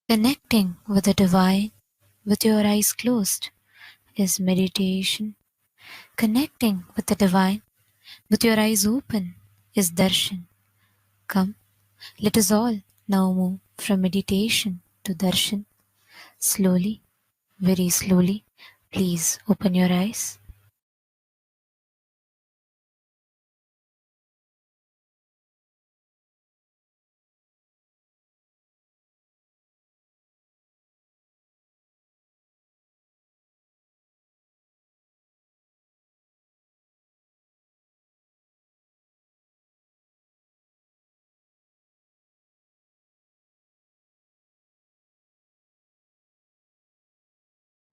Connecting with the divine with your eyes closed is meditation. Connecting with the divine with your eyes open is darshan. Come, let us all now move from meditation to darshan. Slowly, very slowly, please open your eyes.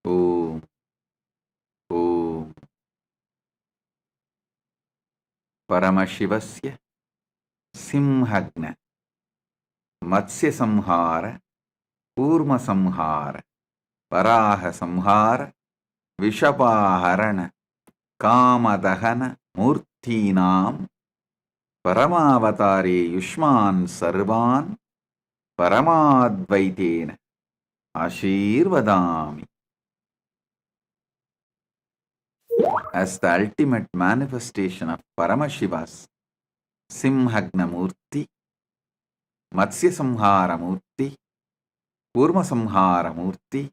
Om, Om, Paramashivasya Simhagna Matsya Samhara Kurma Samhara Varaha Samhara Vishapaharana Kamadahana Murtinam Paramavatare Yushman Sarvan Paramadvaitena Ashirvadami. As the ultimate manifestation of Paramashiva's Simhagna Murti, Matsya Samhara Murti, Kurma Samhara Murti,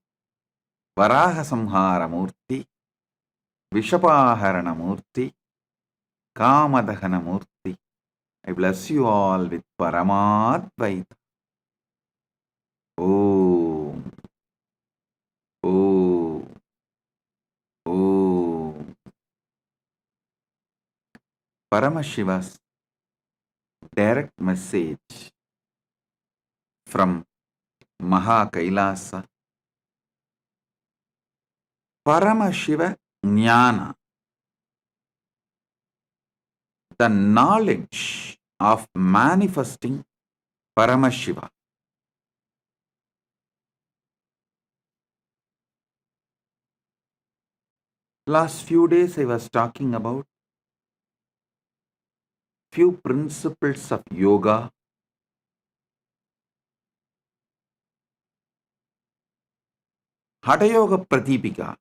Varaha Samhara Murti, Vishapaharana Murti, Kamadahana Murti. I bless you all with Paramadvaita. Om, Om, Om. Paramashiva's direct message from Mahakailasa. Paramashiva Jnana, the knowledge of manifesting Paramashiva. Last few days I was talking about few principles of yoga, Hatha Yoga Pratipika.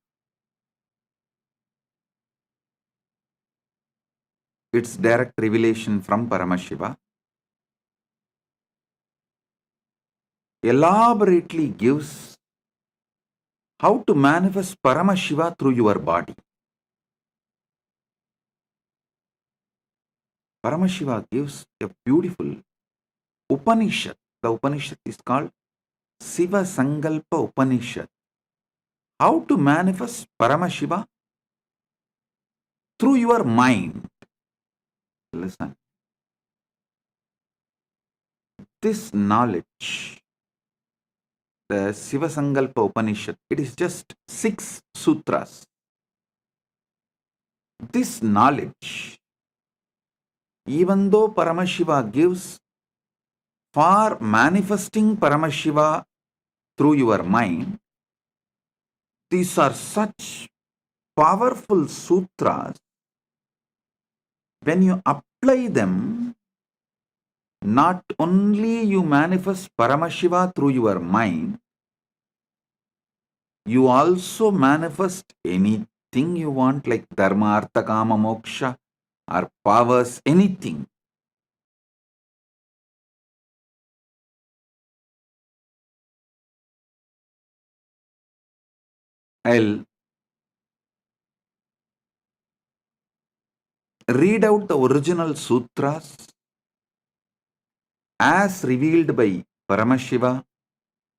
It's direct revelation from Paramashiva. Elaborately gives how to manifest Paramashiva through your body. Paramashiva gives a beautiful Upanishad. The Upanishad is called Siva Sankalpa Upanishad. How to manifest Paramashiva through your mind. Listen. This knowledge, the Siva Sankalpa Upanishad, it is just 6 sutras. This knowledge, even though Paramashiva gives for manifesting Paramashiva through your mind, these are such powerful sutras. When you apply them, not only you manifest Paramashiva through your mind, you also manifest anything you want, like Dharma, Artha, Kama, Moksha, or powers, anything. I'll read out the original sutras as revealed by Paramashiva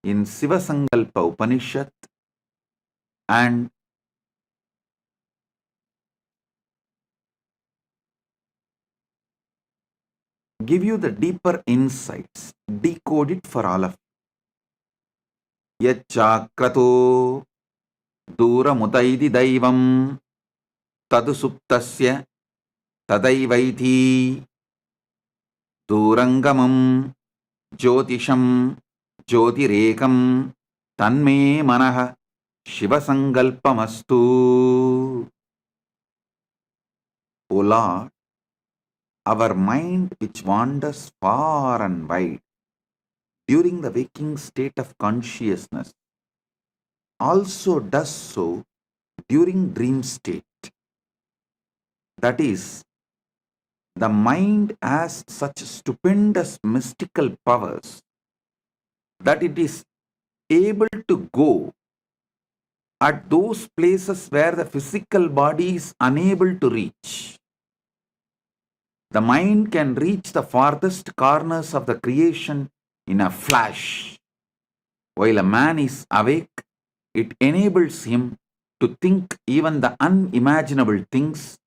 in Siva Sankalpa Upanishad and give you the deeper insights, decode it for all of you. Yachakrato Duramutaidi Daivam Tadu Suptasya Tadaivaiti Durangamam Jyotisham Jyotirekam Tanme Manaha Shiva Sankalpamastu. O Lord, our mind which wanders far and wide, during the waking state of consciousness also does so during dream state. That is, the mind has such stupendous mystical powers that it is able to go at those places where the physical body is unable to reach. The mind can reach the farthest corners of the creation in a flash. While a man is awake, it enables him to think even the unimaginable things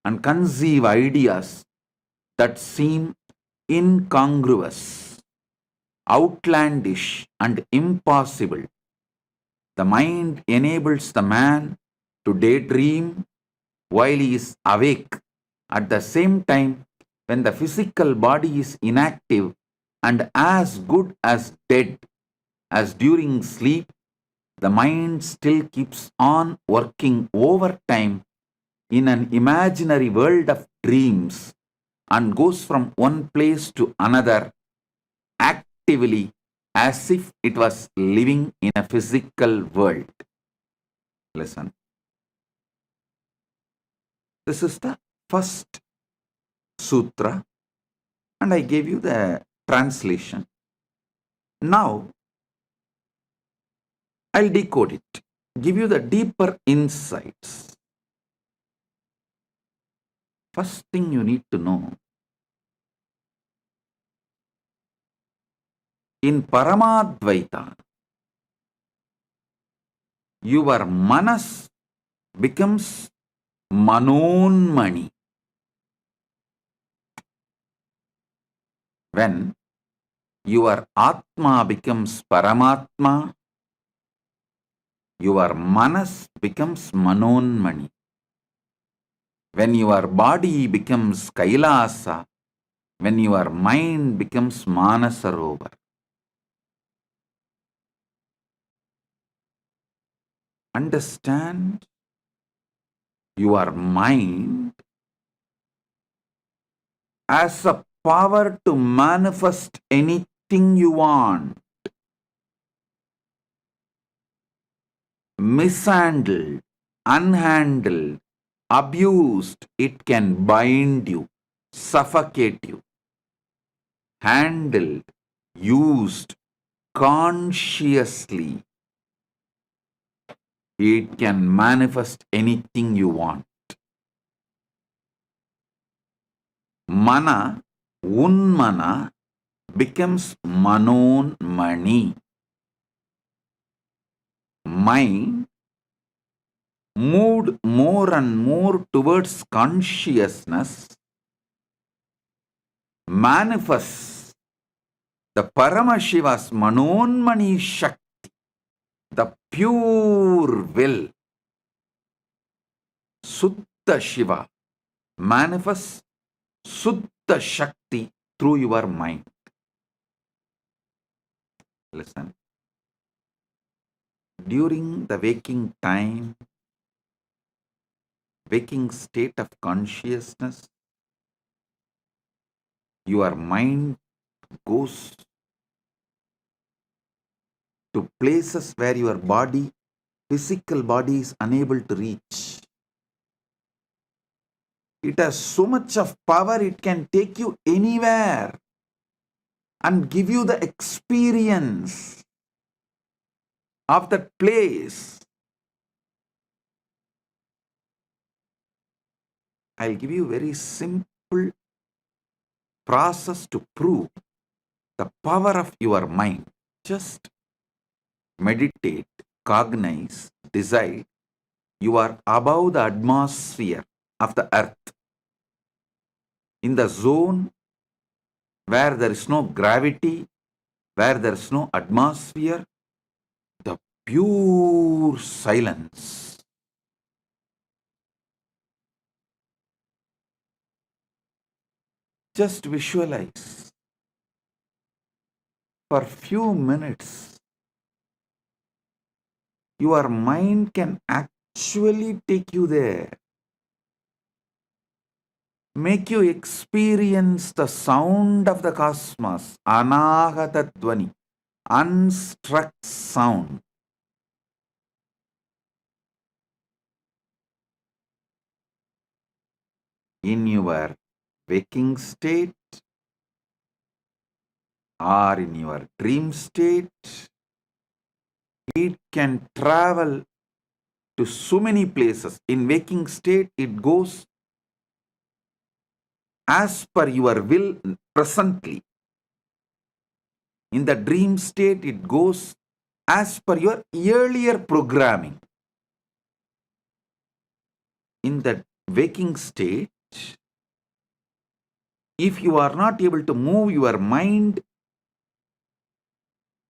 and conceive ideas that seem incongruous, outlandish, and impossible. The mind enables the man to daydream while he is awake. At the same time, when the physical body is inactive and as good as dead as during sleep, the mind still keeps on working overtime in an imaginary world of dreams and goes from one place to another actively as if it was living in a physical world. Listen. This is the first sutra, and I gave you the translation. Now, I'll decode it, give you the deeper insights. First thing you need to know, in Paramadvaita, your manas becomes manonmani. When your Atma becomes Paramatma, your manas becomes manonmani. When your body becomes Kailasa, when your mind becomes Manasarovar. Understand, your mind has a power to manifest anything you want. Mishandled, unhandled, abused, it can bind you, suffocate you. Handled, used consciously, it can manifest anything you want. Mana, unmana, becomes manonmani. Mind moved more and more towards consciousness manifests the Paramashiva's manonmani Shakti, the pure will. Suddha Shiva manifests Suddha Shakti through your mind. Listen. During the waking time, waking state of consciousness, your mind goes to places where your body, physical body, is unable to reach. It has so much of power, it can take you anywhere and give you the experience of that place. I'll give you a very simple process to prove the power of your mind. Just meditate, cognize, decide you are above the atmosphere of the earth, in the zone where there is no gravity, where there is no atmosphere, the pure silence. Just visualize for few minutes. Your mind can actually take you there. Make you experience the sound of the cosmos, Anahata Dvani, unstruck sound. In your waking state or in your dream state, it can travel to so many places. In waking state, it goes as per your will presently. In the dream state, it goes as per your earlier programming. In the waking state, if you are not able to move your mind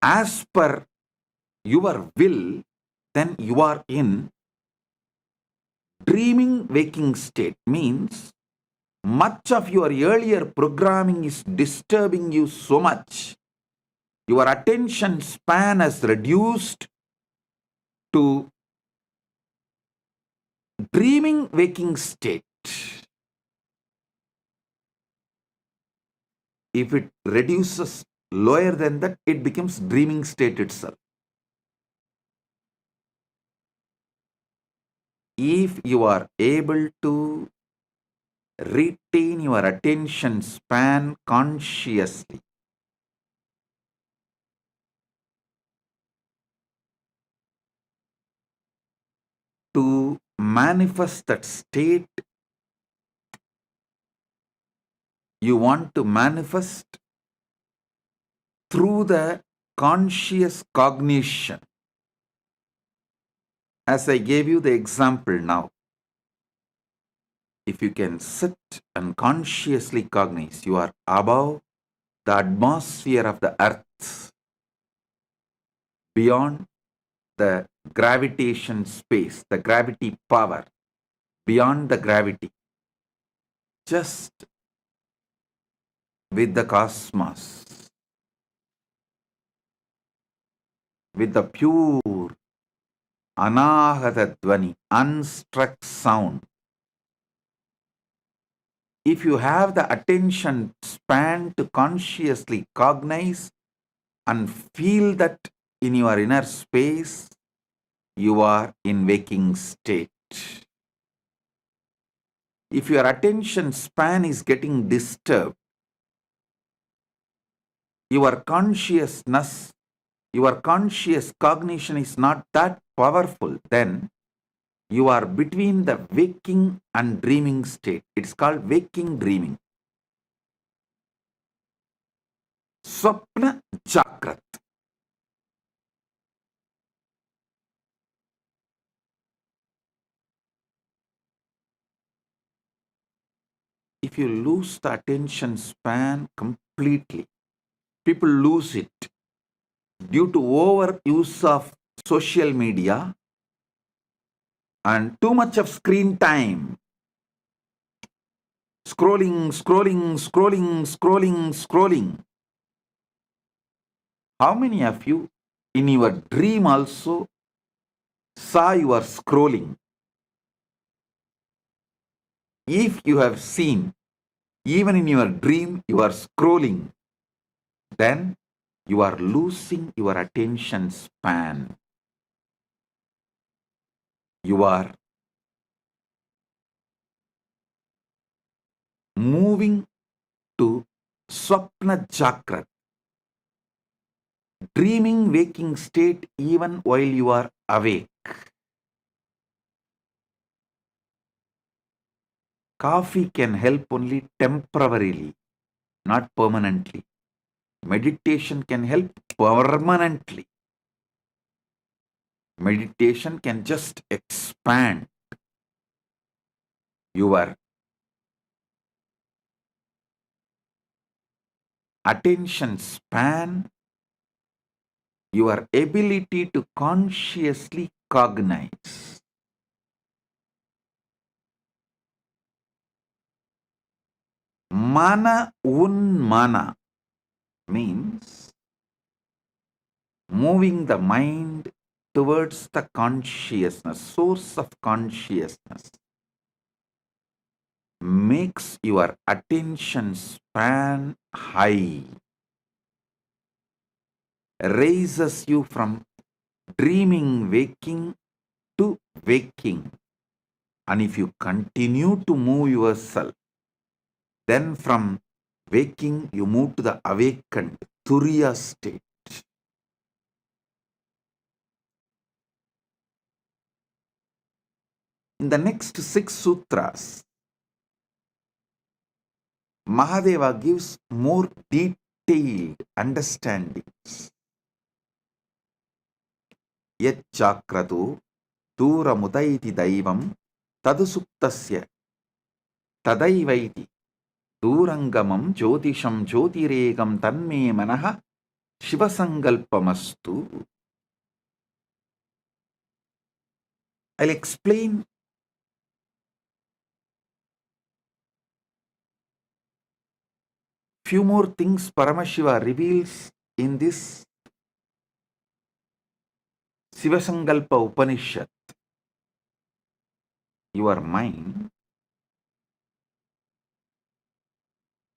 as per your will, then you are in dreaming waking state. Means much of your earlier programming is disturbing you so much. Your attention span has reduced to dreaming waking state. If it reduces lower than that, it becomes dreaming state itself. If you are able to retain your attention span consciously, to manifest that state, you want to manifest through the conscious cognition. As I gave you the example now, if you can sit and consciously cognize, you are above the atmosphere of the earth, beyond the gravitation space, the gravity power, beyond the gravity, just with the cosmos, with the pure anahata dvani, unstruck sound. If you have the attention span to consciously cognize and feel that in your inner space, you are in waking state. If your attention span is getting disturbed, your consciousness, your conscious cognition is not that powerful, then you are between the waking and dreaming state. It's called waking dreaming. Swapna Jakrat. If you lose the attention span completely, people lose it due to overuse of social media and too much of screen time. Scrolling, scrolling, scrolling, scrolling, scrolling. How many of you in your dream also saw you are scrolling? If you have seen, even in your dream, you are scrolling, then you are losing your attention span. You are moving to Swapna Jakrat, dreaming waking state even while you are awake. Coffee can help only temporarily, not permanently. Meditation can help permanently. Meditation can just expand your attention span, your ability to consciously cognize. Mana unmana means moving the mind towards the consciousness, source of consciousness, makes your attention span high. raises you from dreaming, waking to waking. And if you continue to move yourself, then from waking you move to the awakened, Turiya state. In the next 6 sutras, Mahadeva gives more detailed understandings. Yet chakratu दूरमुदैति दैवं तदुसुप्तस्य तदैवैति दूरंगमं ज्योतिषं ज्योतिरेकं तन्मे मनः शिवसंकल्पमस्तु. I'll explain few more things Paramashiva reveals in this Sivasankalpa Upanishad. Your mind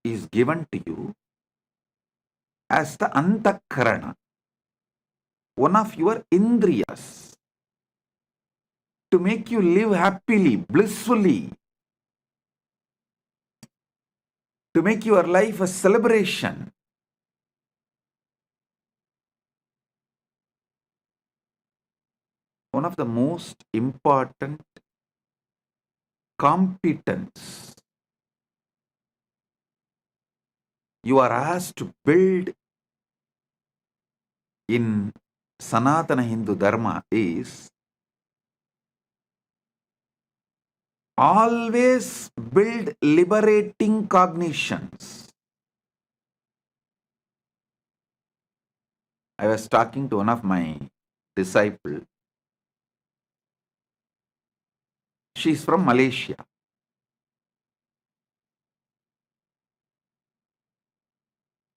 is given to you as the Antakarana, one of your Indriyas, to make you live happily, blissfully, to make your life a celebration. One of the most important competence you are asked to build in Sanatana Hindu Dharma is always build liberating cognitions. I was talking to one of my disciples. She is from Malaysia.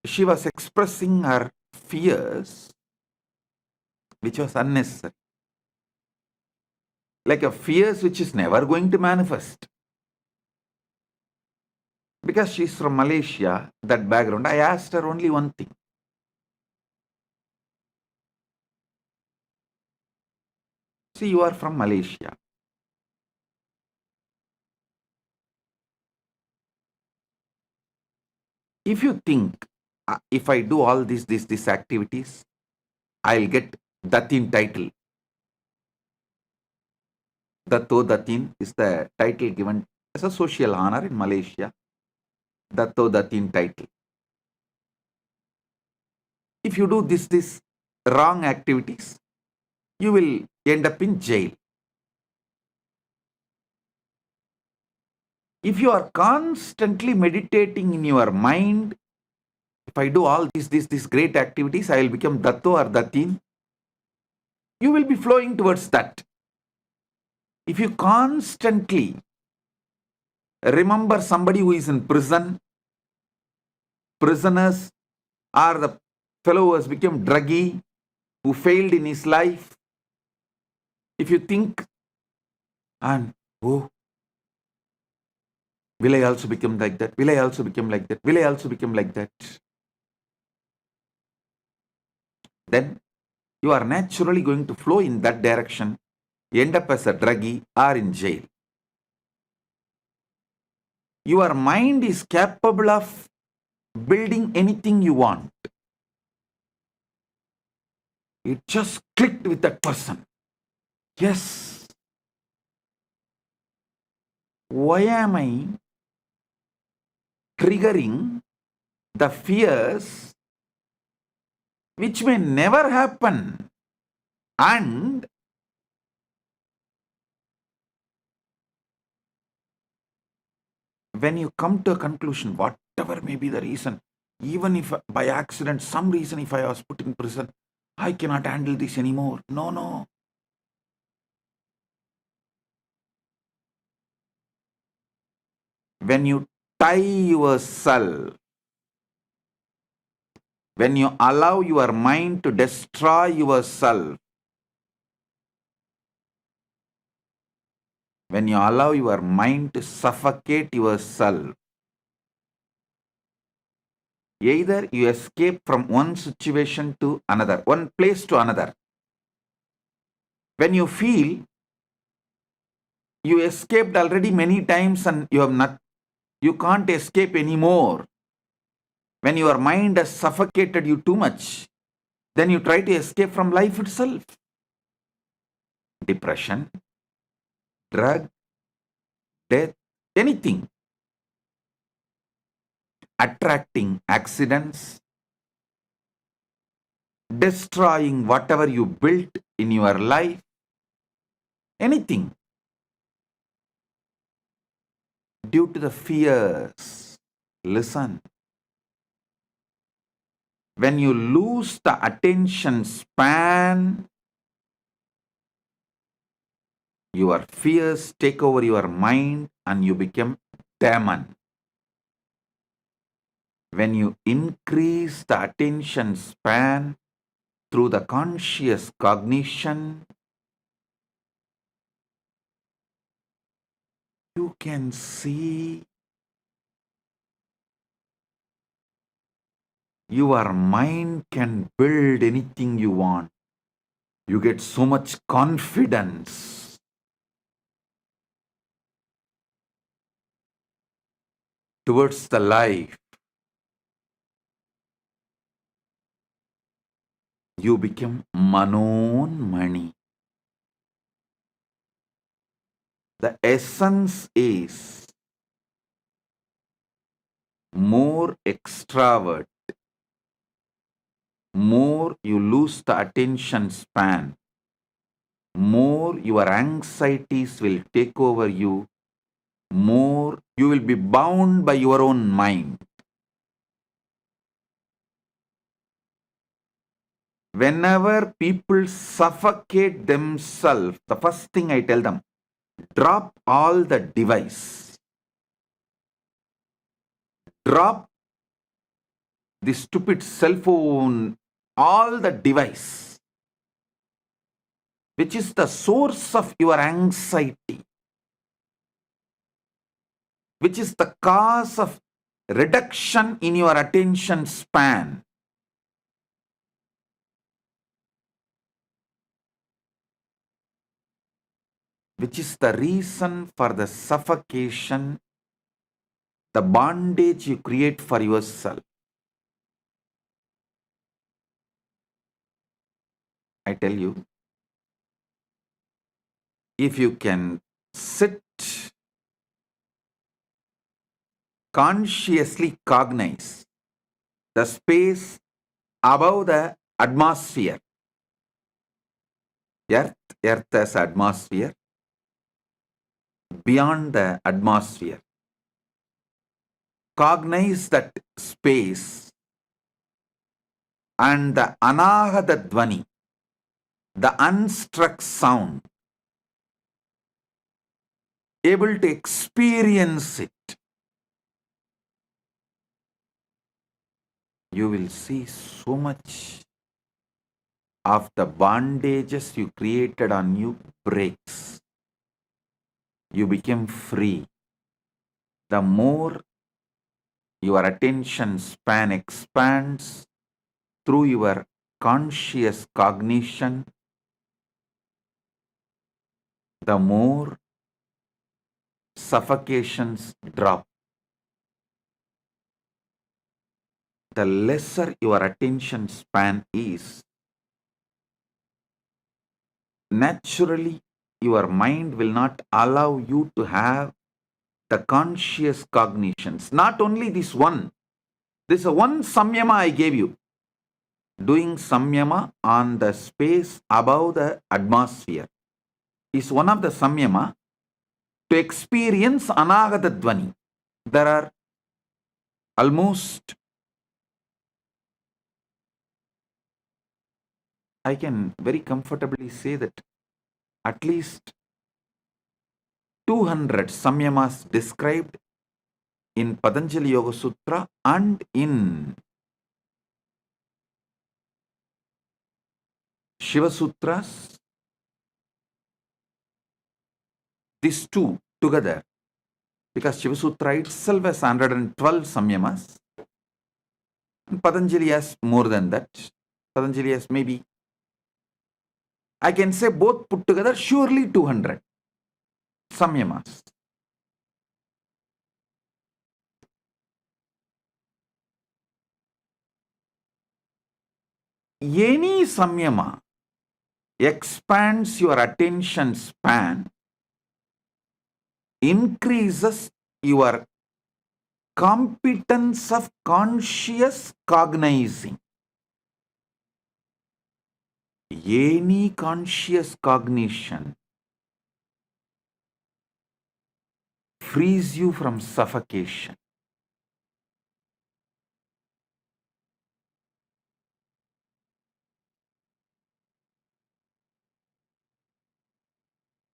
She was expressing her fears, which was unnecessary. Like a fears which is never going to manifest. Because she is from Malaysia, that background, I asked her only one thing. See, you are from Malaysia. If you think, if I do all these activities, I'll get Datin title. Datto Datin is the title given as a social honor in Malaysia. Datto Datin title. If you do this wrong activities, you will end up in jail. If you are constantly meditating in your mind, if I do all these great activities, I will become Datto or Datin. You will be flowing towards that. If you constantly remember somebody who is in prison, prisoners, or the fellow who has become druggy, who failed in his life, if you think, and oh, will I also become like that? Will I also become like that? Will I also become like that? Then you are naturally going to flow in that direction, end up as a druggie or in jail. Your mind is capable of building anything you want. It just clicked with that person. Yes. Why am I triggering the fears which may never happen? And when you come to a conclusion, whatever may be the reason, even if by accident, some reason, if I was put in prison, I cannot handle this anymore. No. When you tie yourself, when you allow your mind to destroy yourself, when you allow your mind to suffocate yourself, Either you escape from one situation to another, one place to another. When you feel you escaped already many times and you can't escape anymore. When your mind has suffocated you too much, then you try to escape from life itself. Depression, drug, death, anything. Attracting accidents, destroying whatever you built in your life, anything. Due to the fears. Listen. When you lose the attention span, your fears take over your mind and you become demon. When you increase the attention span through the conscious cognition, you can see your mind can build anything you want. You get so much confidence. Towards the life. You become Manon Mani. The essence is more extravert, more you lose the attention span, more your anxieties will take over you, more you will be bound by your own mind. Whenever people suffocate themselves, the first thing I tell them, drop all the device. Drop the stupid cell phone, all the device, which is the source of your anxiety, which is the cause of reduction in your attention span. Which is the reason for the suffocation, the bondage you create for yourself. I tell you, if you can sit, consciously cognize the space above the atmosphere, earth as atmosphere, beyond the atmosphere, cognize that space and the anahata dvani, the unstruck sound, able to experience it, you will see so much of the bondages you created on you breaks. You become free. The more your attention span expands through your conscious cognition, the more suffocations drop. The lesser your attention span is, naturally your mind will not allow you to have the conscious cognitions. Not only this one, this is one samyama I gave you. Doing samyama on the space above the atmosphere is one of the samyama to experience anagata dvani. There are almost, I can very comfortably say that at least 200 samyamas described in Patanjali Yoga Sutra and in Shiva Sutras. These two together, because Shiva Sutra itself has 112 samyamas. And Patanjali has more than that. Patanjali has maybe, I can say both put together, surely 200 samyamas. Any samyama expands your attention span, increases your competence of conscious cognizing. Any conscious cognition frees you from suffocation.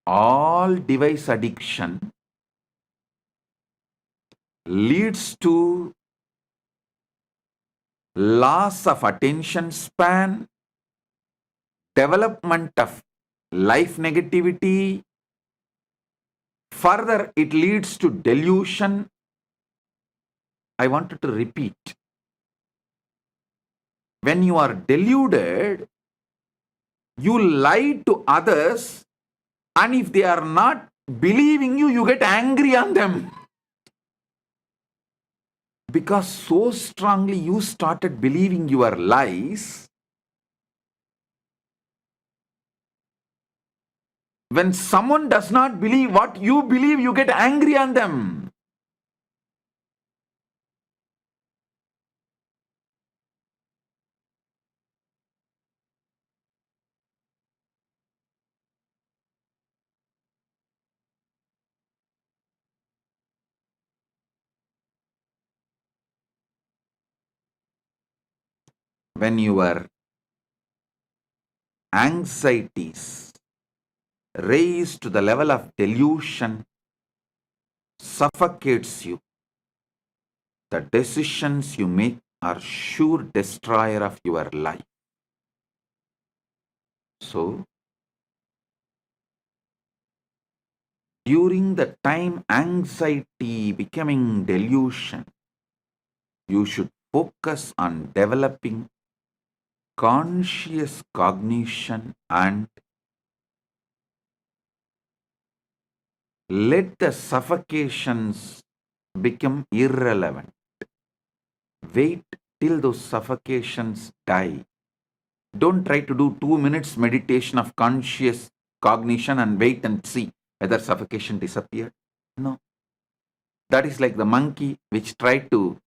All device addiction leads to loss of attention span, development of life negativity. Further, it leads to delusion. I wanted to repeat. When you are deluded, you lie to others, and if they are not believing you, you get angry on them. Because so strongly you started believing your lies, when someone does not believe what you believe, you get angry on them. When your anxieties raise to the level of delusion, suffocates you, the decisions you make are sure destroyer of your life. So, during the time anxiety becoming delusion, you should focus on developing conscious cognition and let the suffocations become irrelevant. Wait till those suffocations die. Don't try to do 2 minutes meditation of conscious cognition and wait and see whether suffocation disappeared. No. That is like the monkey which tried to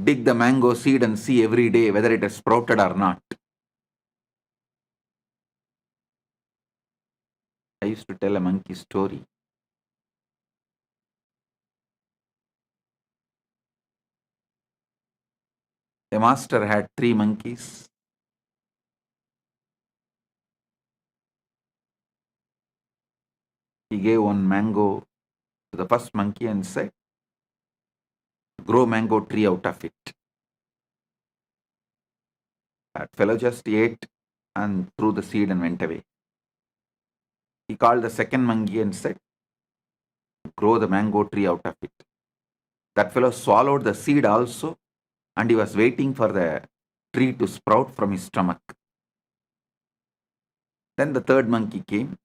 dig the mango seed and see every day whether it has sprouted or not. I used to tell a monkey story. A master had 3 monkeys. He gave one mango to the first monkey and said, grow mango tree out of it. That fellow just ate and threw the seed and went away. He called the second monkey and said, grow the mango tree out of it. That fellow swallowed the seed also, and he was waiting for the tree to sprout from his stomach. Then the third monkey came.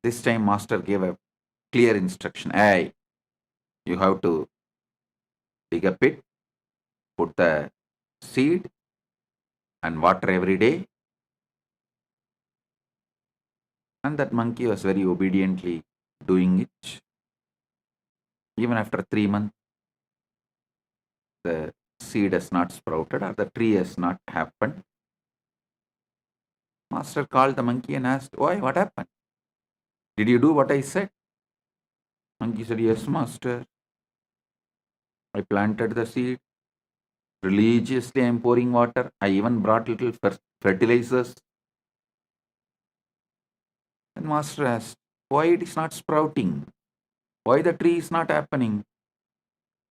This time master gave a clear instruction. Hey, you have to dig a pit, put the seed and water every day. And that monkey was very obediently doing it. Even after 3 months, the seed has not sprouted or the tree has not happened. Master called the monkey and asked, why, what happened? Did you do what I said? Monkey said, yes, master. I planted the seed. Religiously, I am pouring water. I even brought little fertilizers. And master asked, why it is not sprouting? Why the tree is not happening?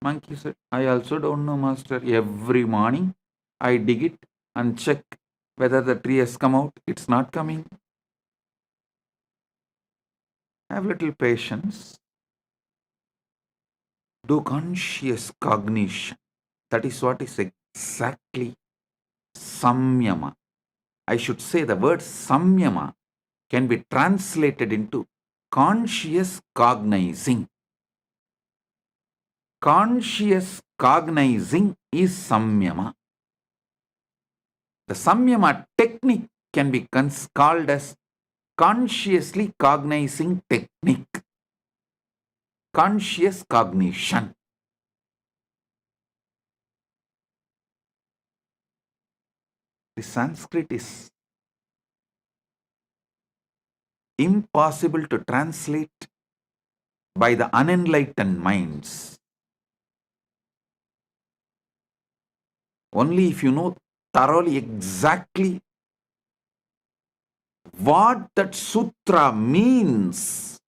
Monkey said, I also don't know, master. Every morning, I dig it and check whether the tree has come out. It's not coming. Have little patience. Do conscious cognition. That is what is exactly samyama. I should say the word samyama can be translated into conscious cognizing. Conscious cognizing is samyama. The samyama technique can be called as consciously cognizing technique, conscious cognition. The Sanskrit is impossible to translate by the unenlightened minds. Only if you know thoroughly exactly what that sutra means,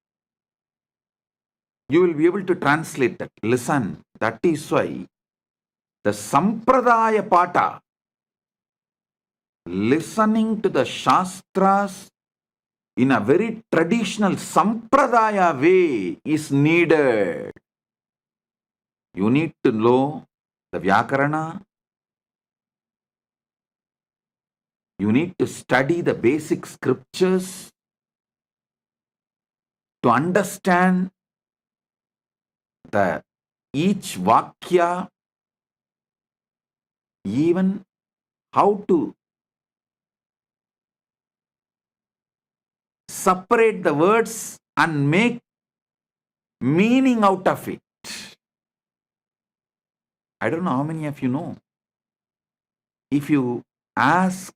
you will be able to translate that. Listen, that is why the Sampradaya Pata, listening to the Shastras in a very traditional Sampradaya way is needed. You need to know the Vyakarana. You need to study the basic scriptures to understand the each Vakya, even how to separate the words and make meaning out of it. I don't know how many of you know. If you ask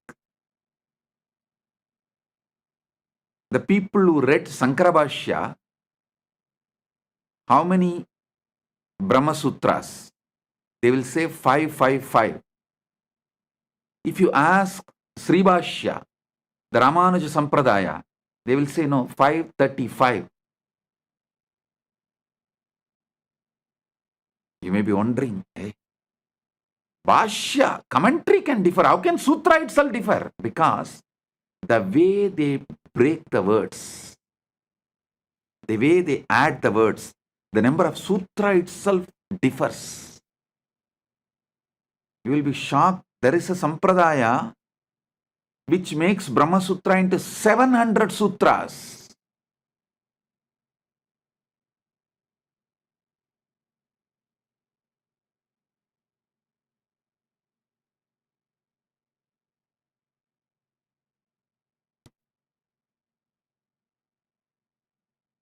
the people who read Sankarabhashya, how many Brahma Sutras, they will say 555. If you ask Sribhashya, the Ramanuja Sampradaya, they will say no, 535. You may be wondering, hey, Bhashya, commentary can differ. How can Sutra itself differ? Because the way they break the words, the way they add the words, the number of Sutra itself differs. You will be shocked. There is a Sampradaya which makes Brahma Sutra into 700 sutras.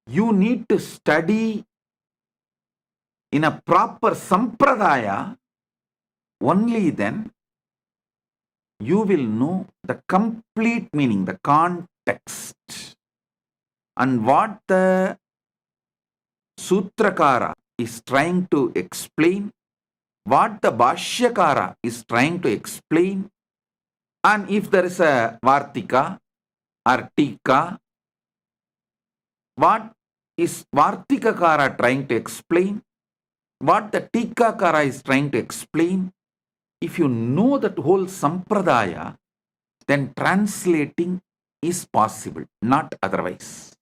You need to study in a proper Sampradaya. Only then you will know the complete meaning, the context, and what the Sutrakara is trying to explain, what the Bhashyakara is trying to explain, and if there is a Vartika or Tika, what is Vartikakara trying to explain, what the Tikakara is trying to explain. If you know that whole Sampradaya, then translating is possible, not otherwise.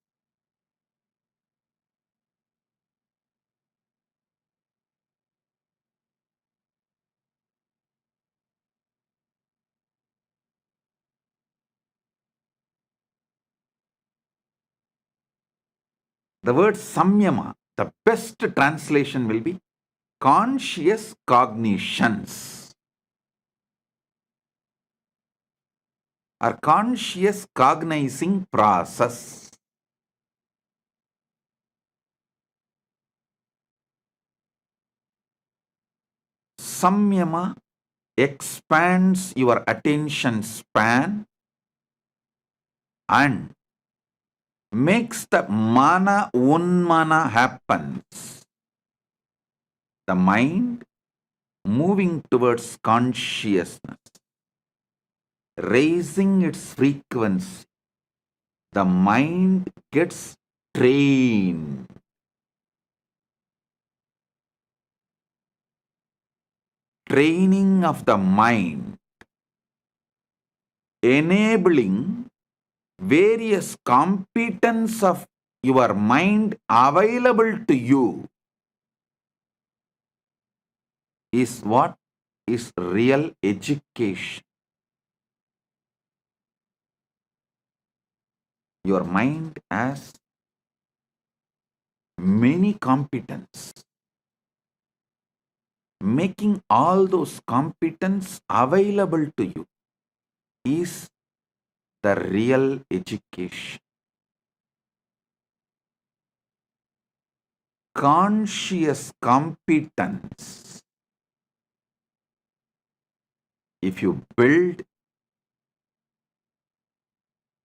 The word samyama, the best translation will be conscious cognitions or conscious cognizing process. Samyama expands your attention span and makes the mana unmana happens. The mind moving towards consciousness, raising its frequency. The mind gets trained. Training of the mind, enabling various competence of your mind available to you is what is real education. Your mind has many competence. Making all those competence available to you is the real education. Conscious competence, if you build,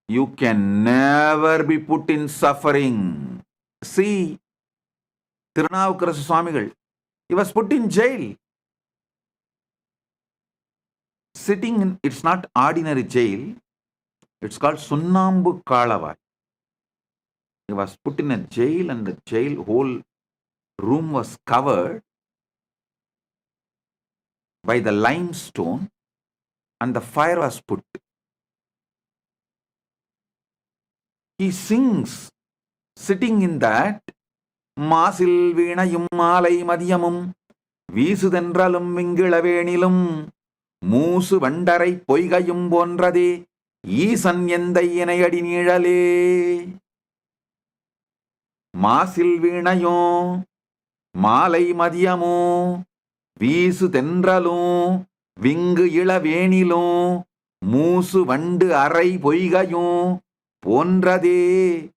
you can never be put in suffering. See, Tirunavukarasa Swamigal, he was put in jail. Sitting in, it's not ordinary jail, it's called Sunnambu Kalavai. He was put in a jail and the jail whole room was covered by the limestone and the fire was put. He sings, sitting in that, Masil Veenayum Malai Madhyamum, Visudhendralum Vingilavenilum, Moosu Vandarai Poigayum Bonrade, Eesan Yendai Enayadi Nizhale. Masil Veenayum Malai Madhyamum, Visudhendralum Vingilavenilum, Moosu Vandu Arai Poigayum Bonrade,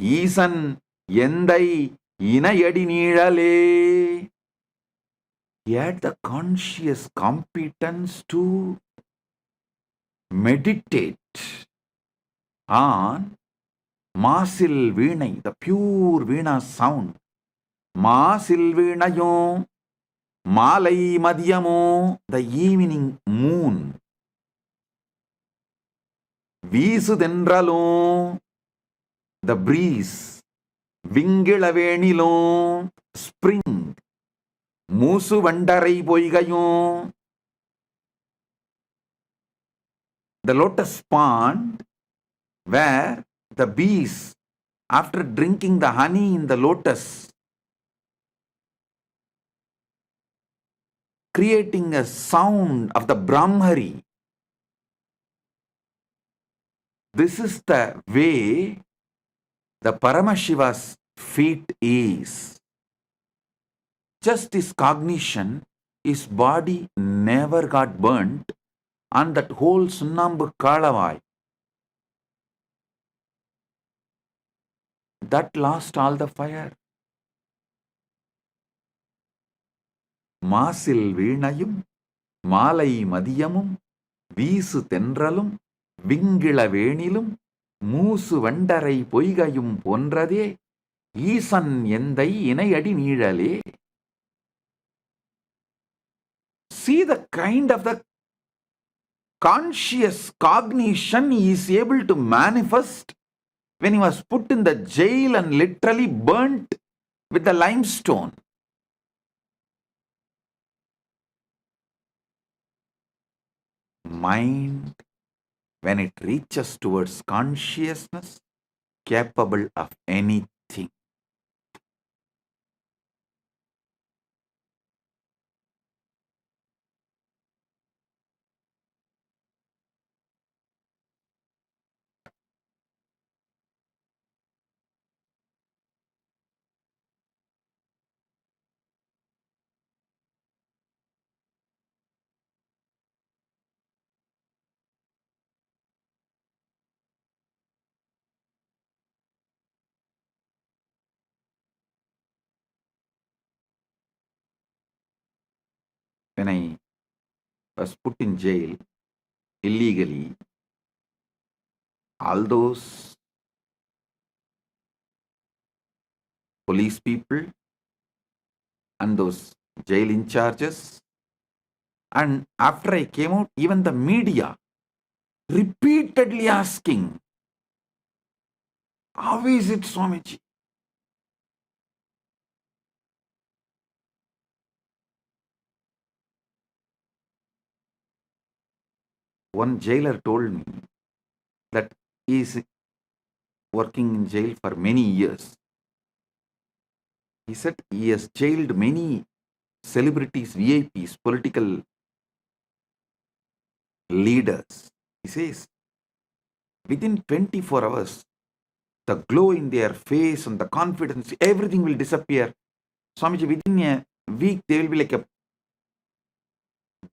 Eesan Yendai Inayadi Nizhale. He had the conscious competence to meditate on Masil Veenai, the pure Veena sound. Masil Veenayo, Malai Madhyamo, the evening moon. Visudhendralo, the breeze. Vingilavenilo, spring. Moosu Vandarai Poigayo, the lotus pond, where the bees, after drinking the honey in the lotus, creating a sound of the Brahmari. This is the way the Paramashiva's feet is. Just his cognition, his body never got burnt, and that whole Sunnambu Kalavai, that lost all the fire. Masil Veenayum, Malai Madhyamum, Visu Tendralum, Vingilavenilum, Moosu Vandarai Poigayum Ponrade, Eesan Yendai Inayadi Nizhale. See the kind of the conscious cognition he is able to manifest when he was put in the jail and literally burnt with the limestone. Mind, when it reaches towards consciousness, capable of anything. When I was put in jail illegally, all those police people and those jail in charges, and after I came out, even the media repeatedly asking, how is it, Swamiji? One jailer told me that he is working in jail for many years. He said he has jailed many celebrities, VIPs, political leaders. He says, within 24 hours, the glow in their face and the confidence, everything will disappear. Swamiji, within a week, they will be like a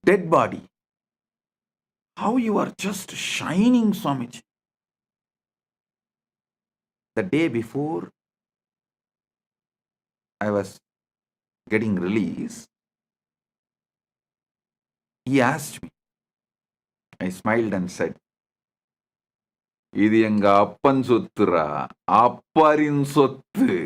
dead body. How you are just shining, Swamiji. The day before I was getting released, he asked me. I smiled and said, இது எங்க அப்பன் சொத்துரா, அப்பரின் சொத்து.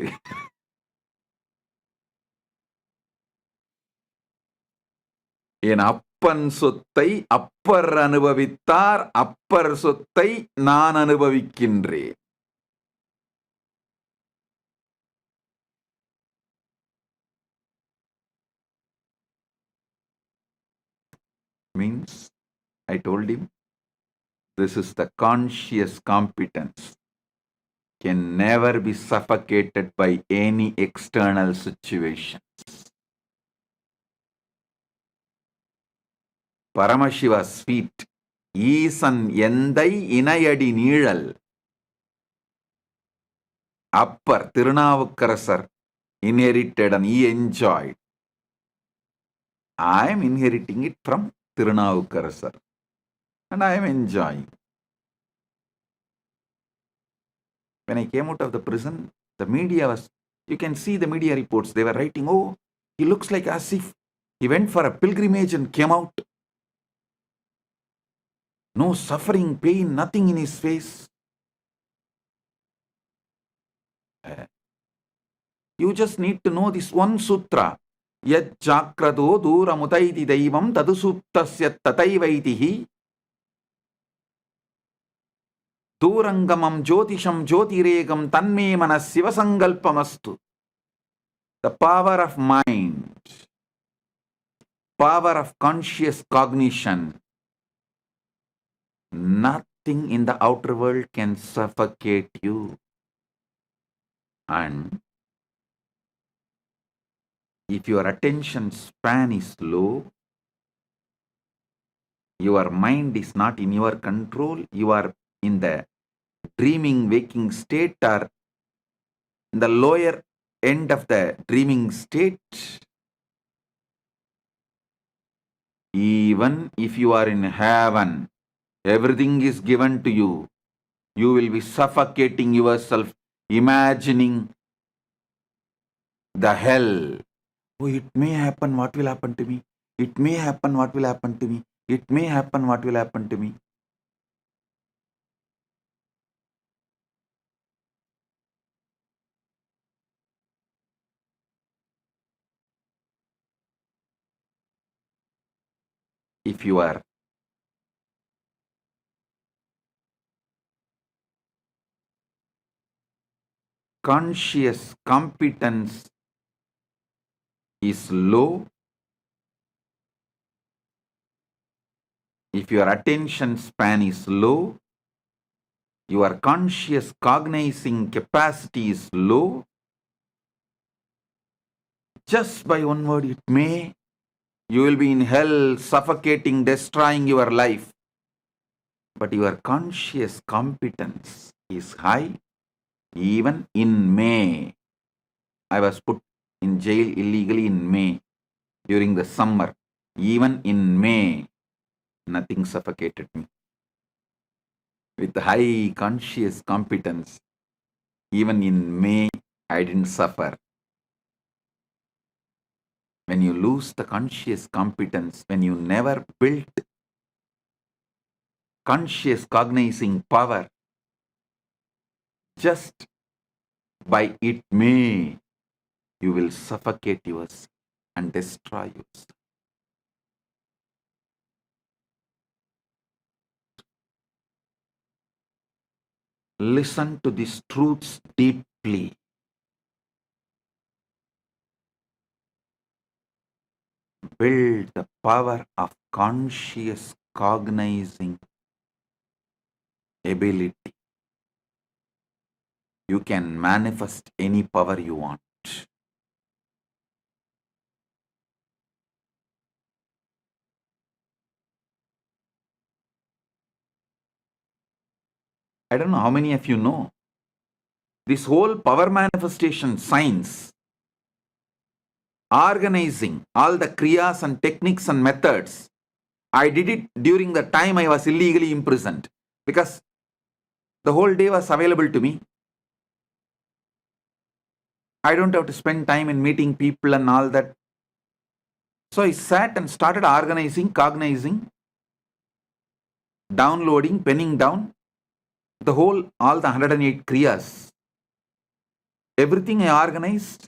என் அப்பன் சொத்தை அப்பர் அனுபவித்தார், அப்பர் சொத்தை நான் அனுபவிக்கின்றேன். Means, I told him, this is the conscious competence. Can never be suffocated by any external situations. Paramashiva's feet, ஈசன் எந்தை இணையடி நீழல். Upper Thirunavukkarasar inherited and he enjoyed. I am inheriting it from Thirunavukkarasar and I am enjoying. When I came out of the prison, the media was, you can see the media reports, they were writing, oh, he looks like as if he went for a pilgrimage and came out. No suffering, pain, nothing in his face. You just need to know this one sutra. Yad chakrado duramutaiti daivam tadusuptasya tataivaitihi durangamam jyotisham jyotiregam tanme manasiva sangalpamastu. The power of mind, power of conscious cognition, nothing in the outer world can suffocate you. And if your attention span is low, your mind is not in your control, you are in the dreaming waking state or in the lower end of the dreaming state, even if you are in heaven, everything is given to you, you will be suffocating yourself, imagining the hell. Oh, it may happen, what will happen to me? It may happen, what will happen to me? It may happen, what will happen to me? If you are conscious competence is low, if your attention span is low, your conscious cognizing capacity is low, just by one word, it may, you will be in hell, suffocating, destroying your life. But your conscious competence is high. Even in May, I was put in jail illegally in May during the summer. Even in May, nothing suffocated me. With high conscious competence, even in May, I didn't suffer. When you lose the conscious competence, when you never built conscious cognizing power, just by it may, you will suffocate yourself and destroy yourself. Listen to these truths deeply. Build the power of conscious cognizing ability. You can manifest any power you want. I don't know how many of you know. This whole power manifestation science, organizing all the kriyas and techniques and methods, I did it during the time I was illegally imprisoned because the whole day was available to me. I don't have to spend time in meeting people and all that. So I sat and started organizing, cognizing, downloading, penning down all the 108 kriyas. Everything I organized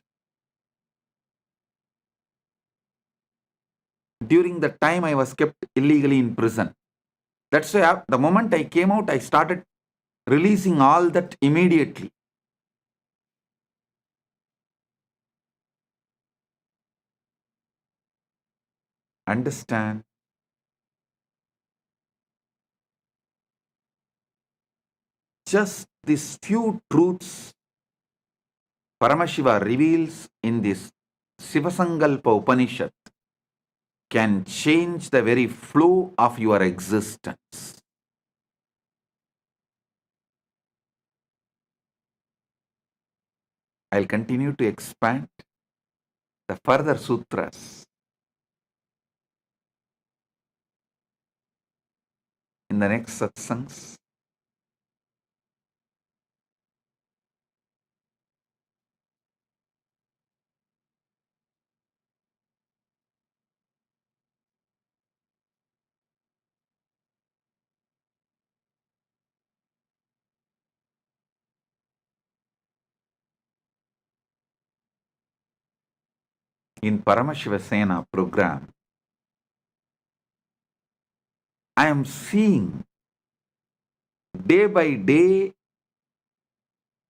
during the time I was kept illegally in prison. That's why the moment I came out, I started releasing all that immediately. Understand? Just these few truths Paramashiva reveals in this Sivasankalpa Upanishad can change the very flow of your existence. I'll continue to expand the further sutras in the next satsangs. In Paramashiva Sena program, I am seeing day by day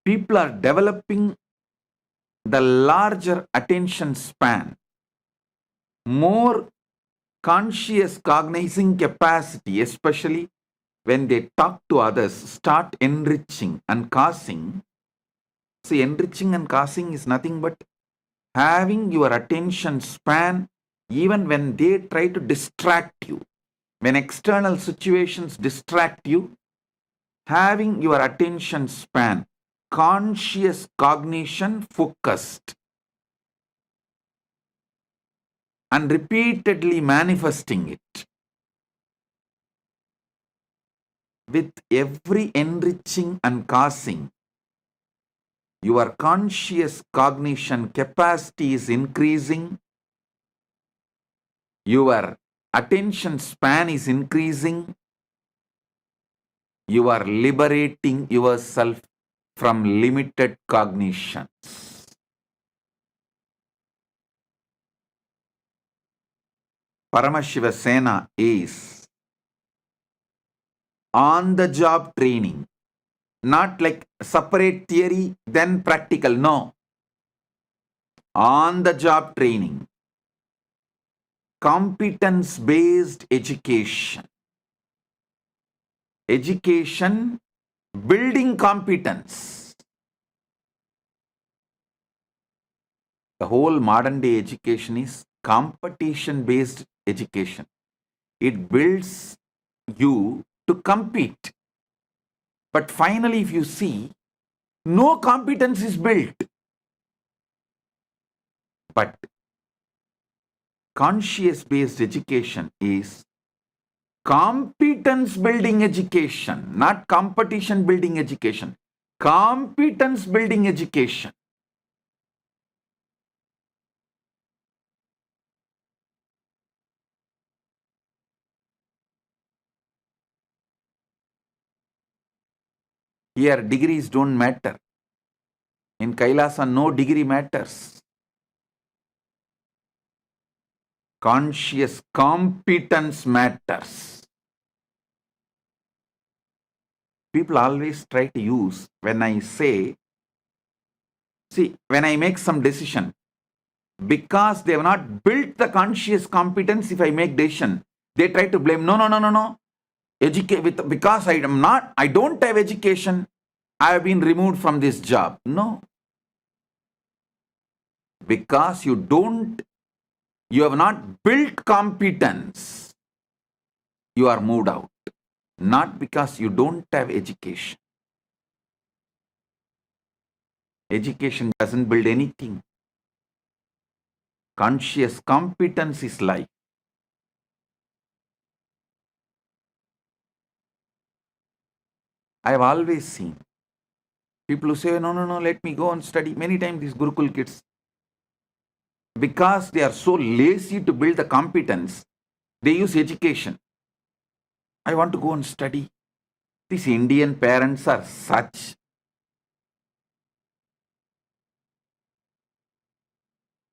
people are developing the larger attention span, more conscious cognizing capacity, especially when they talk to others, start enriching and causing. See, enriching and causing is nothing but having your attention span even when they try to distract you. When external situations distract you, having your attention span, conscious cognition focused, and repeatedly manifesting it. With every enriching and causing, your conscious cognition capacity is increasing, your attention span is increasing, you are liberating yourself from limited cognitions. Paramashiva Sena is on the job training, not like separate theory, then practical. No. On the job training, competence based education. Education building competence. The whole modern day education is competition based education. It builds you to compete. But finally, if you see, no competence is built. But conscious based education is competence building education, not competition building education. Competence building education. Here, degrees don't matter. In Kailasa, no degree matters. Conscious competence matters. People always try to use, when I say, see, when I make some decision, because they have not built the conscious competence, if I make decision, they try to blame, no. Because I don't have education, I have been removed from this job. No. Because you have not built competence, you are moved out. Not because you don't have education. Education doesn't build anything. Conscious competence is life. I have always seen people who say, no, let me go and study. Many times these Gurukul kids, because they are so lazy to build the competence, they use education. I want to go and study. These Indian parents are such,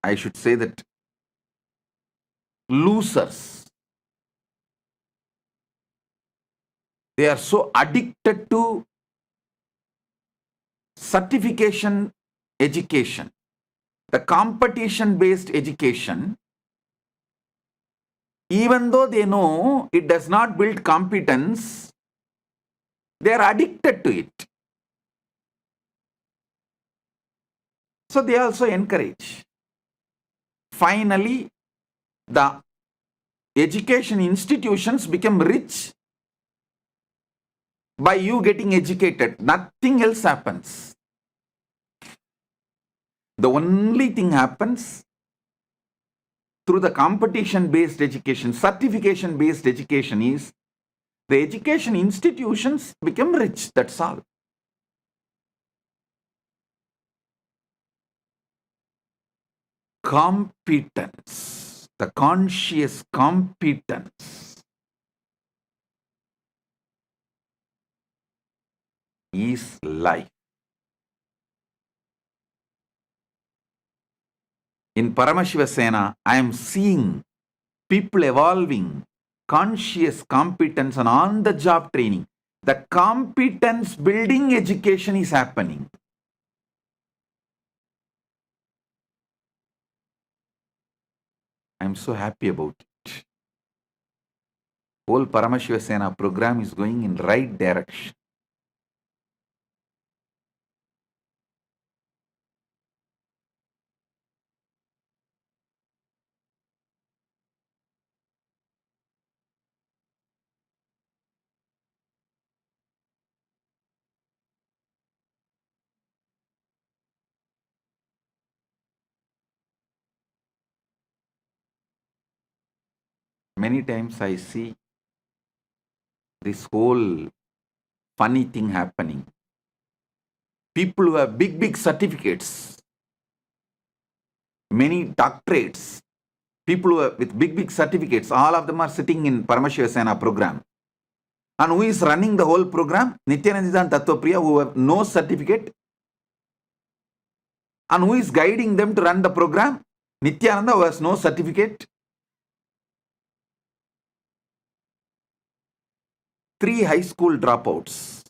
I should say that, losers. They are so addicted to certification education, the competition based education, even though they know it does not build competence, they are addicted to it. So they also encourage. Finally, the education institutions become rich by you getting educated. Nothing else happens. The only thing happens through the competition based education, certification based education is the education institutions become rich. That's all. Competence, the conscious competence is life. In Paramashiva Sena, I am seeing people evolving conscious competence and on the job training. The competence building education is happening. I am so happy about it. Whole Paramashiva Sena program is going in right direction. Many times I see this whole funny thing happening. People who have big certificates, many doctorates, people who are with big certificates, all of them are sitting in Paramashiva Sena program. And who is running the whole program? Nityananda and Tattvapriya, who have no certificate. And who is guiding them to run the program? Nityananda, who has no certificate. 3 high school dropouts,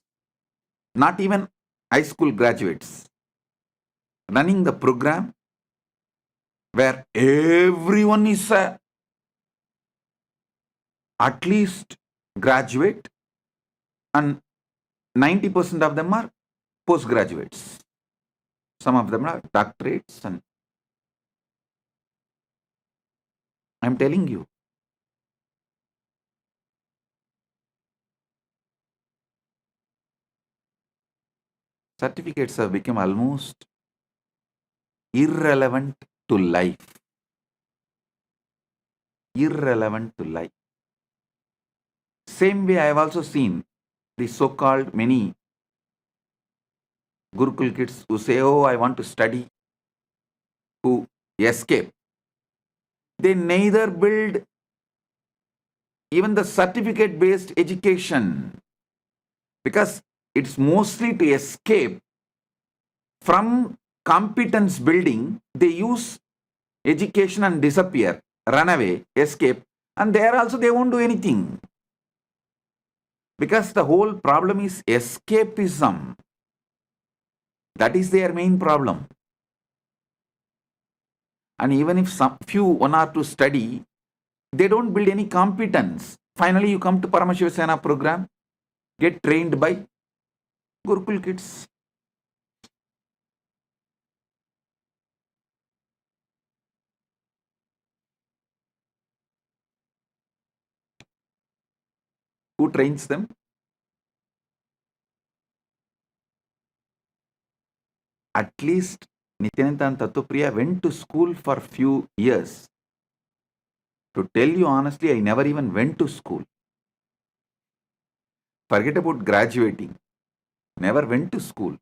not even high school graduates, running the program where everyone is at least graduate and 90% of them are postgraduates. Some of them are doctorates, and I'm telling you, certificates have become almost irrelevant to life. Irrelevant to life. Same way I have also seen the so-called many Gurukul kids who say, oh, I want to study, who escape. They neither build even the certificate-based education, because it's mostly to escape from competence building. They use education and disappear, run away, escape, and there also they won't do anything. Because the whole problem is escapism. That is their main problem. And even if some few, 1 or 2 study, they don't build any competence. Finally, you come to Paramashiva Sena program, get trained by Gurukul kids. Who trains them? At least Nityananda and Tattvapriya went to school for few years. To tell you honestly, I never even went to school. Forget about graduating. Never went to school.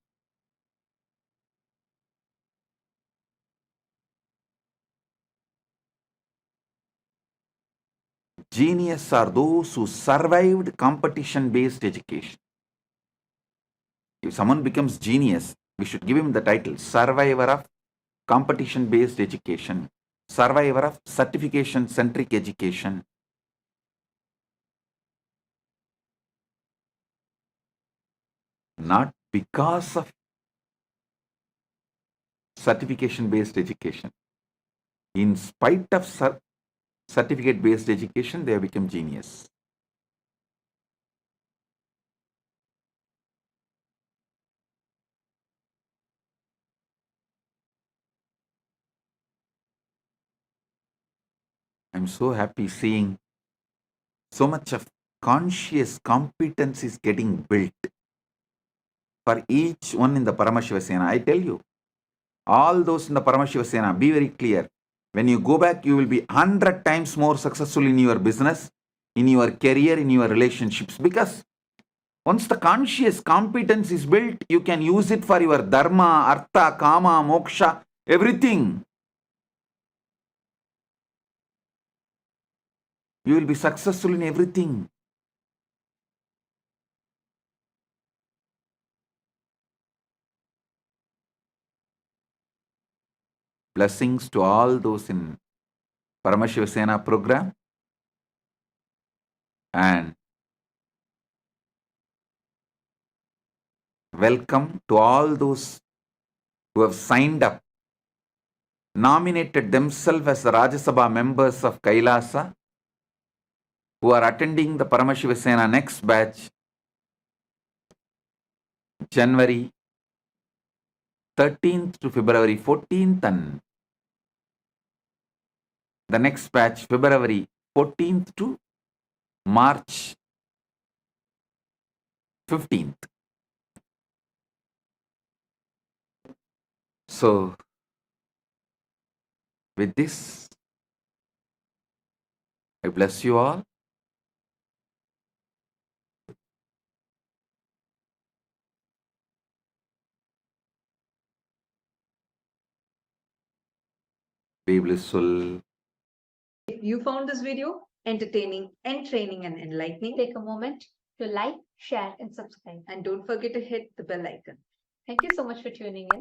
Genius are those who survived competition-based education. If someone becomes genius, we should give him the title survivor of competition-based education, survivor of certification-centric education. Not because of certification-based education. In spite of certificate-based education, they have become genius. I'm so happy seeing so much of conscious competence is getting built for each one in the Paramashiva Sena. I tell you, all those in the Paramashiva Sena, be very clear. When you go back, you will be 100 times more successful in your business, in your career, in your relationships. Because once the conscious competence is built, you can use it for your dharma, artha, kama, moksha, everything. You will be successful in everything. Blessings to all those in Paramashiva Sena program. And welcome to all those who have signed up, nominated themselves as the Rajya Sabha members of Kailasa, who are attending the Paramashiva Sena next batch, January 13th to February 14th, and the next batch, February 14th to March 15th. So, with this, I bless you all. Be blissful. If you found this video entertaining, entraining, and enlightening, take a moment to like, share, and subscribe. And don't forget to hit the bell icon. Thank you so much for tuning in.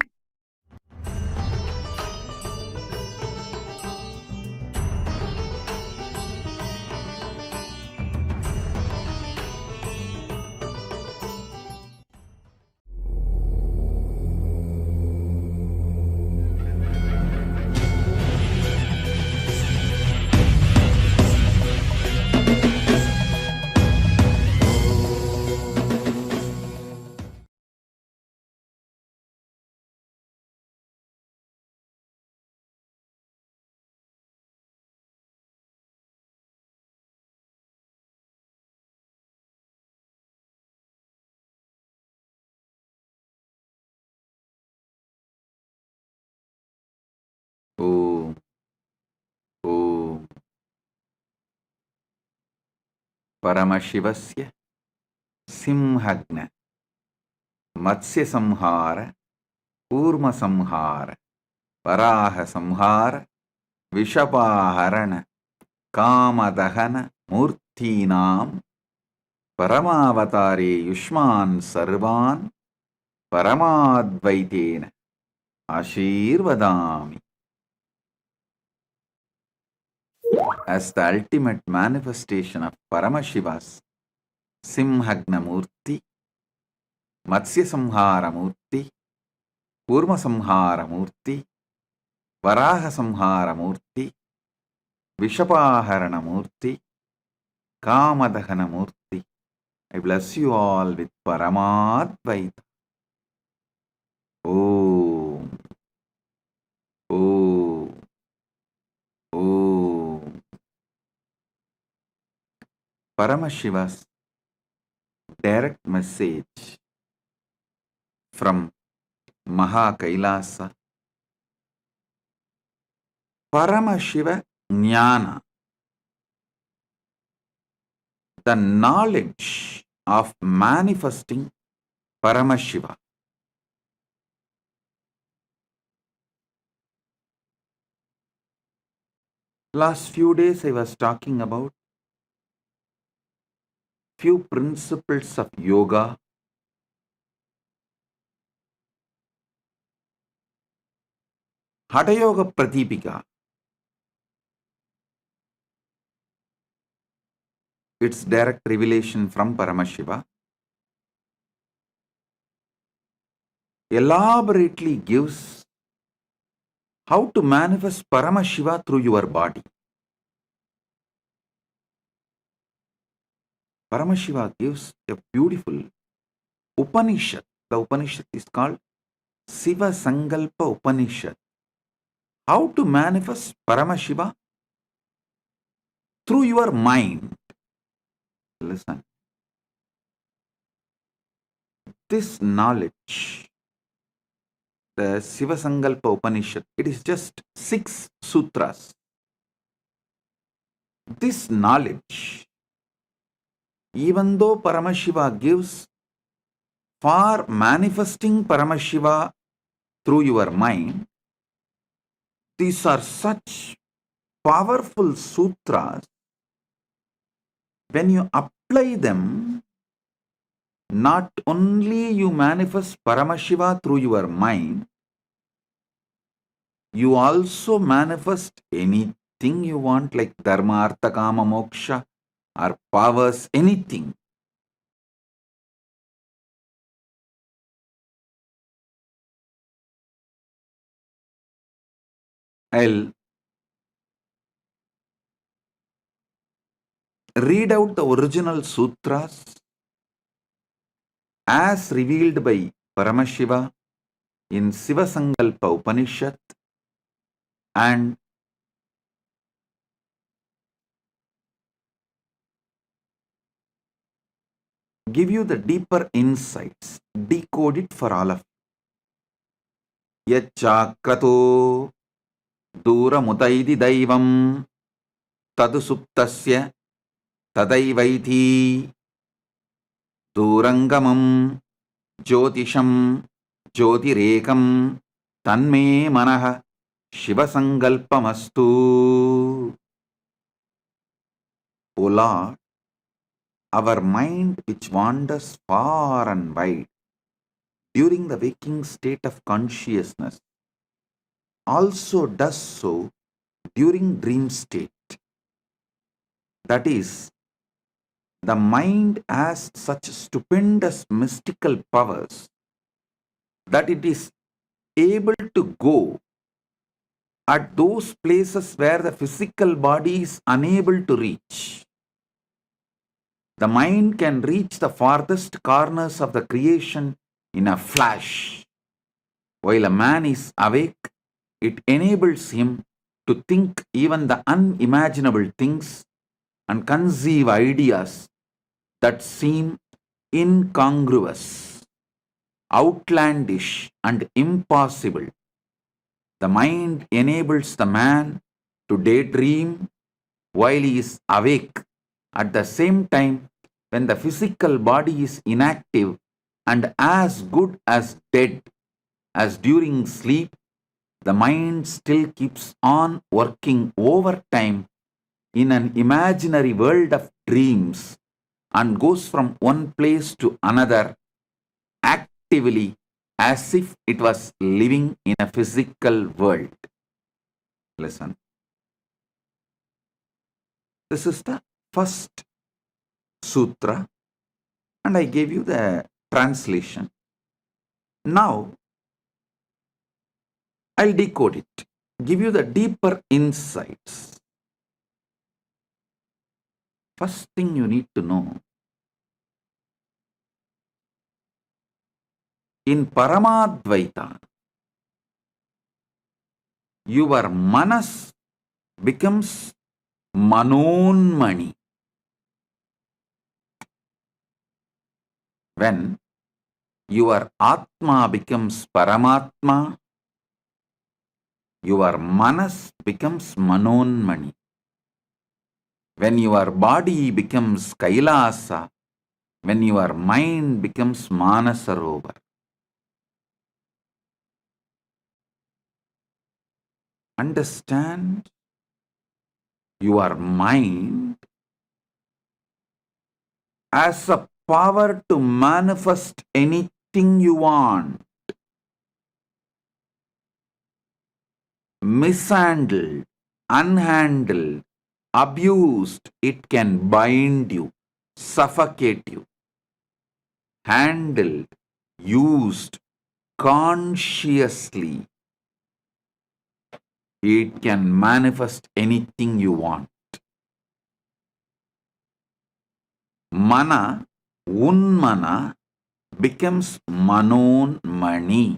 Om. Om. Paramashivasya Simhagna Matsya Samhara Kurma Samhara Varaha Samhara Vishapaharana Kamadahana Murtinam Paramavatare Yushman Sarvan Paramadvaitena Ashirvadami. As the ultimate manifestation of Paramashiva's Simhagna Murti, Matsya Samhara Murti, Kurma Samhara Murti, Varaha Samhara Murti, Vishapaharana Murti, Kamadahana Murti. I bless you all with Paramadvaita. Om. Om. Om. Paramashiva's direct message from Mahakailasa, Paramashiva Jnana, the knowledge of manifesting Paramashiva. Last few days I was talking about few principles of yoga, Hatha Yoga Pratipika. It's direct revelation from Paramashiva. Elaborately gives how to manifest Paramashiva through your body. Paramashiva gives a beautiful Upanishad. The Upanishad is called Siva Sankalpa Upanishad. How to manifest Paramashiva through your mind. Listen. This knowledge, the Siva Sankalpa Upanishad, it is just 6 sutras. This knowledge, even though Paramashiva gives for manifesting Paramashiva through your mind, these are such powerful sutras. When you apply them, not only you manifest Paramashiva through your mind, you also manifest anything you want, like Dharma, Artha, Kama, Moksha, or powers, anything. I'll read out the original sutras as revealed by Paramashiva in Siva Sankalpa Upanishad and give you the deeper insights, decode it for all of you. Yachakrato Duramutaidi Daivam Tadu Suptasya Tadaivaiti Durangamam Jyotisham Jyotirekam Tanme Manaha Shiva Sankalpamastu. O Lord, our mind which wanders far and wide during the waking state of consciousness also does so during dream state. That is, the mind has such stupendous mystical powers that it is able to go at those places where the physical body is unable to reach. The mind can reach the farthest corners of the creation in a flash. While a man is awake, it enables him to think even the unimaginable things and conceive ideas that seem incongruous, outlandish, and impossible. The mind enables the man to daydream while he is awake. At the same time, when the physical body is inactive and as good as dead as during sleep, the mind still keeps on working overtime in an imaginary world of dreams and goes from one place to another actively as if it was living in a physical world. Listen. This is the first sutra, and I gave you the translation. Now, I'll decode it, give you the deeper insights. First thing you need to know, in Paramadvaita, your manas becomes manonmani. When your Atma becomes Paramatma, your Manas becomes Manonmani. When your body becomes Kailasa, when your mind becomes Manasarovar. Understand your mind as a power to manifest anything you want. Mishandled, unhandled, abused, it can bind you, suffocate you. Handled, used consciously, it can manifest anything you want. Mana, unmana, becomes manonmani.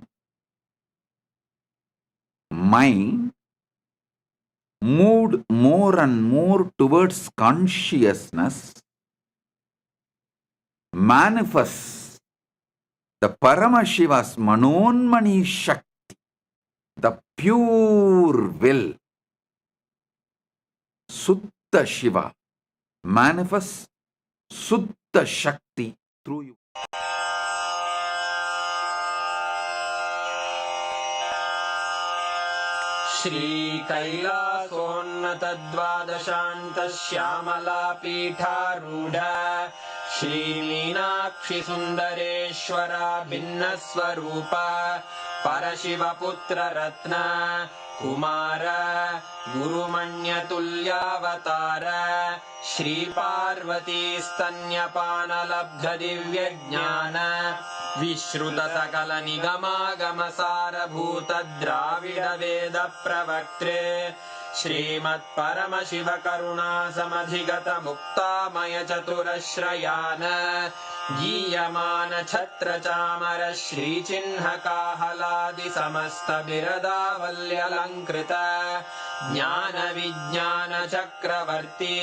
Mind moved more and more towards consciousness manifests the Paramashiva's Manonmani Shakti, the pure will. Suddha Shiva manifests Suddha Shakti through you. श्रीकैलासोन्नतद्वादशान्तश्यामलापीठारूढ श्रीमीनाक्षिसुन्दरेश्वरा भिन्नस्वरूप परशिवपुत्ररत्न Kumar गुरुमण्यतुल्यावतार श्रीपार्वतीस्तन्यपानलब्धदिव्यज्ञान विश्रुतसकलनिगमागमसारभूतद्राविडवेदप्रवक्त्रे श्रीमत्परमशिवकरुणासमधिगतमुक्तामयचतुरश्रयान् गीयमान छत्रचामर श्रीचिह्नकाहलादिसमस्तबिरदावल्यलङ्कृत ज्ञानविज्ञानचक्रवर्ती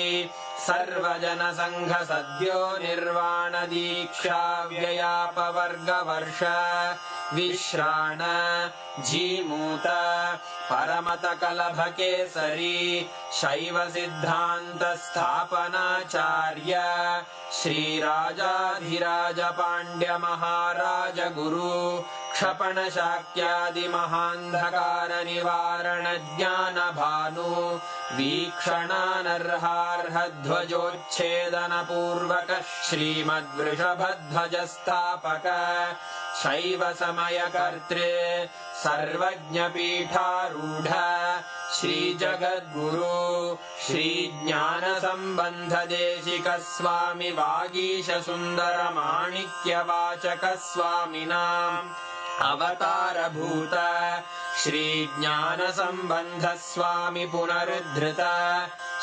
सर्वजनसङ्घसद्यो निर्वाणदीक्षा व्ययापवर्गवर्ष विश्राण Jimuta परमतकलभकेसरी शैवसिद्धान्तस्थापनाचार्य श्रीराजाधिराजपाण्ड्यमहाराजगुरु क्षपणशाक्यादिमहान्धकारनिवारणज्ञानभानु वीक्षणानर्हार्हध्वजोच्छेदनपूर्वक श्रीमद्वृषभध्वजस्थापक शैवसमयकर्त्रे सर्वज्ञपीठारूढ श्रीजगद्गुरु श्रीज्ञानसम्बन्धदेशिकस्वामि वागीशसुन्दरमाणिक्यवाचकस्वामिनाम् अवतारभूत श्रीज्ञानसम्बन्धस्वामि पुनरुद्धृत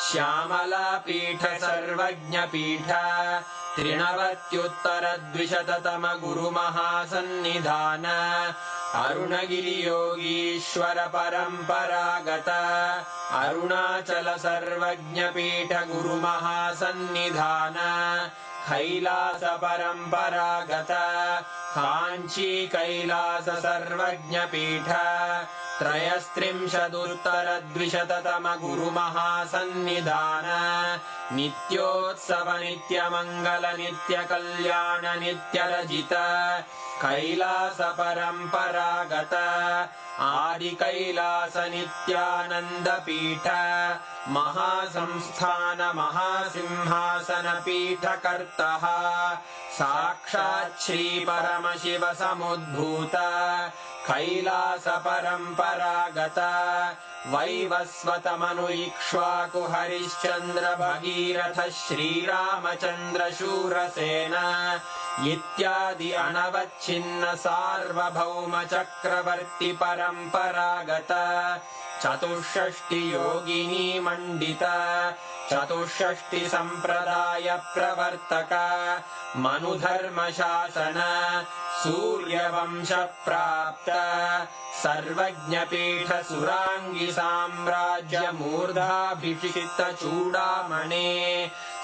श्यामलापीठ सर्वज्ञपीठ त्रिनवत्युत्तरद्विशततम गुरुमहासन्निधान अरुणगिरियोगीश्वर परम्परागत अरुणाचल सर्वज्ञपीठ गुरुमहासन्निधान कैलास परम्परागत काञ्ची कैलास सर्वज्ञपीठ त्रयस्त्रिंशदुत्तरद्विशततम गुरुमहासन्निधान नित्योत्सव नित्यमङ्गल नित्यकल्याण नित्यरजित कैलास परम्परागत आदिकैलास नित्यानन्दपीठ महासंस्थान महासिंहासन पीठकर्तः साक्षात् श्री परमशिव समुद्भूत कैलास परम्परागत वैवस्वतमनु इक्ष्वाकु हरिश्चन्द्र भगीरथ श्रीरामचन्द्र शूरसेन इत्यादि अनवच्छिन्न सार्वभौम चक्रवर्ति परम्परागत चतुष्षष्टि योगिनी मण्डित चतुष्षष्टि सम्प्रदाय प्रवर्तक मनुधर्मशासन सूर्यवंश प्राप्त सर्वज्ञपीठ सुराङ्गी साम्राज्य मूर्धाभिषिक्त चूडामणे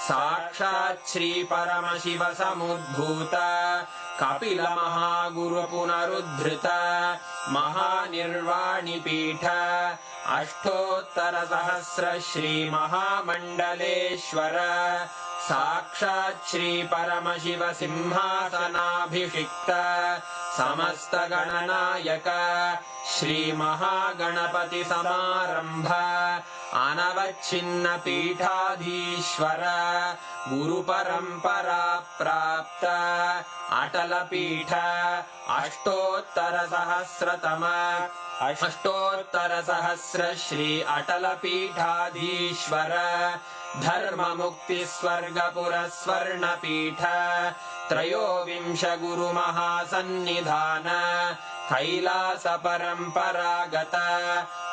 साक्षात् श्री परमशिव समुद्भूत कपिल महागुरु पुनरुद्धृत महानिर्वाणिपीठ अष्टोत्तर सहस्र श्री महामण्डलेश्वर साक्षात् श्री परमशिव सिंहासनाभिषिक्त समस्त गणनायक श्री महागणपति समारंभ अनवच्छिन्न पीठाधीश्वर गुरु परंपरा प्राप्त अटल पीठ अष्टोत्तर सहस्र श्री अटल पीठाधीश्वर धर्म मुक्ति स्वर्गपुर स्वर्ण पीठ त्रयोविंश गुरु महासन्निधान कैलास परंपरागत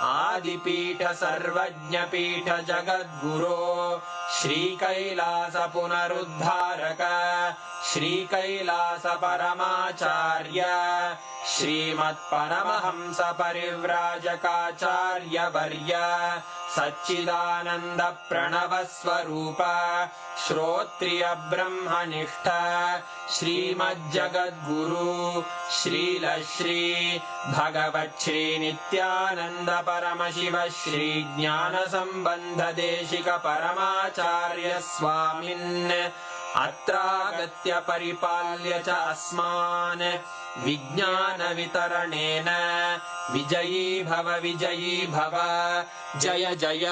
आदिपीठ सर्वज्ञ पीठ जगद्गुरो श्री कैलास पुनरुद्धारक श्री कैलास परमाचार्य श्रीमत्परमहंस परिव्राजकाचार्य वर्य सच्चिदानंद प्रणव स्वरूप श्रोत्रिय ब्रह्मनिष्ठ श्रीमज्जगद्गुरु श्रील श्री भगवत् श्री नित्यानंद परमशिव श्री ज्ञान संबंध देशिक परमाचार्य स्वामिन् अत्रागत्य परिपाल्य च अस्मान् विज्ञान वितरणेन विजयी भव जय जय।